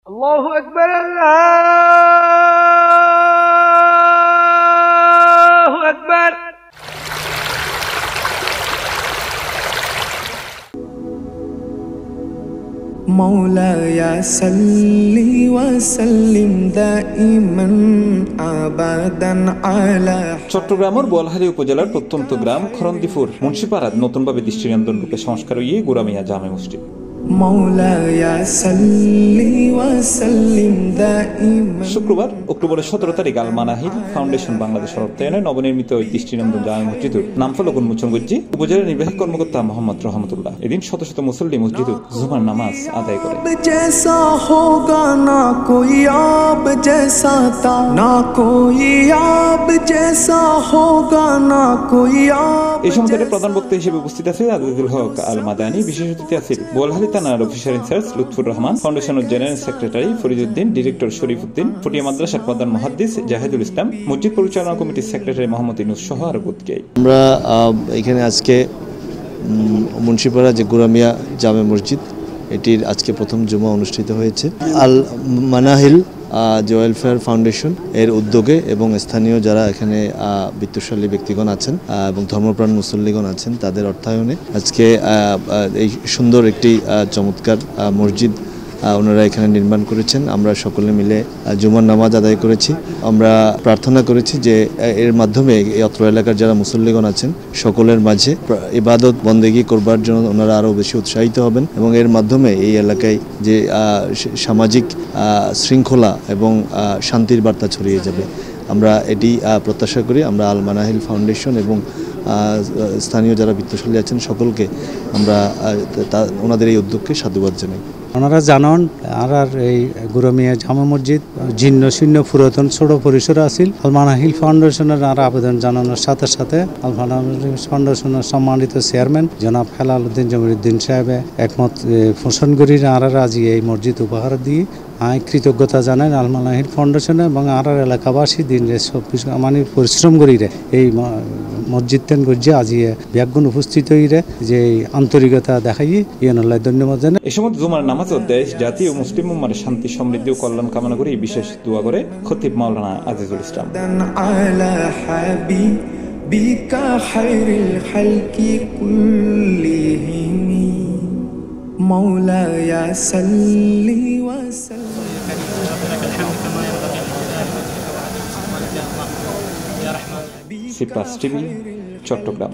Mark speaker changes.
Speaker 1: আল্লাহু আকবার আল্লাহু আকবার।
Speaker 2: মৌলায়া সাল্লি ওয়া সাল্লিম দাইমান আবাদান আলা।
Speaker 3: চট্টগ্রামের বোয়ালখালী উপজেলার প্রত্যন্ত গ্রাম খরন্দীপুর মুন্সিপাড়াত নতুনভাবে দৃষ্টিনন্দন রূপে সংস্কার হয়ে গোরামিয়া জামে মসজিদ। শুক্রবার অক্টোবরের 17 তারিখ আল মানাহিল ফাউন্ডেশন বাংলাদেশের অর্থায়নে নবনির্মিত ওই দৃষ্টিনন্দন জামে মসজিদের নাম ফলক উন্মোচন করছে উপজেলা নির্বাহী কর্মকর্তা মোহাম্মদ রহমতুল্লাহ। এদিন শত শত মুসল্লি মসজিদে জুমার নামাজ আদায় করে। এই সময় প্রধান বক্তা হিসেবে উপস্থিত আছে আজিজুল হক আল মাদানী, বিশেষ অতিথি আছেন বোয়ালখালী থানার অফিসার ইনচার্জ লুৎফুর রহমান, ফাউন্ডেশনের general secretary Fariduddin, director Sharifuddin, Fatia মাদ্রাসার প্রধান মুহাদ্দিস জাহিদুল ইসলাম, মসজিদ পরিচালনা কমিটির সেক্রেটারি মোহাম্মদ ইনুস সহ আরো প্রত্যেকেই।
Speaker 4: আমরা এখানে আজকে মুন্সিপাড়া যে গোরামিয়া জামে মসজিদ এটির আজকে প্রথম জুমা অনুষ্ঠিত হয়েছে। আল মানাহিল যে ওয়েলফেয়ার ফাউন্ডেশন এর উদ্যোগে এবং স্থানীয় যারা এখানে বিত্তশালী ব্যক্তিগণ আছেন এবং ধর্মপ্রাণ মুসল্লিগণ আছেন তাদের অর্থায়নে আজকে এই সুন্দর একটি চমৎকার মসজিদ ওনারা এখানে নির্মাণ করেছেন। আমরা সকলে মিলে জুমার নামাজ আদায় করেছি। আমরা প্রার্থনা করেছি যে এর মাধ্যমে এই অত্র এলাকার যারা মুসল্লিগণ আছেন সকলের মাঝে ইবাদত বন্দেগী করবার জন্য ওনারা আরও বেশি উৎসাহিত হবেন এবং এর মাধ্যমে এই এলাকায় যে সামাজিক শৃঙ্খলা এবং শান্তির বার্তা ছড়িয়ে যাবে। আমরা এটি প্রত্যাশা করি। আমরা আল মানাহিল ফাউন্ডেশন এবং স্থানীয় যারা বিত্তশালী আছেন সকলকে আমরা ওনাদের এই উদ্যোগকে সাধুবাদ জানাই।
Speaker 5: ওনারা জানান আর এই গোরামিয়া জামে মসজিদ জীর্ণ শীর্ণ পুরাতন ছোট পরিসর আছিল। আল মানাহিল ফাউন্ডেশনের আর আবেদন জানানোর সাথে সাথে আল মানাহিল ফাউন্ডেশনের সম্মানিত চেয়ারম্যান জনাব হেলাল উদ্দিন জমিরুদ্দিন সাহেব একমত পোষণ করি আর আজি এই মসজিদ উপহার দিয়ে আমি কৃতজ্ঞতা জানাই আল মানাহিল ফাউন্ডেশনে এবং আর এলাকাবাসী দিন মানে পরিশ্রম করি এই মসজিদ তেন গজ্জে আজি ব্যাগুণ উপস্থিত হইরে যে আন্তরিকতা দেখাই ইয়ানুল্লাহ ধন্যবাদ জানাই।
Speaker 3: এই সময় জুমার নামাজ দেশ জাতি ও মুসলিম উম্মাহর শান্তি সমৃদ্ধি ও কল্যাণ কামনা করে বিশেষ দোয়া করে খতিব মাওলানা আজিজুল ইসলাম।
Speaker 2: مولاي صل وسلم
Speaker 3: C plus TV, Chittagong.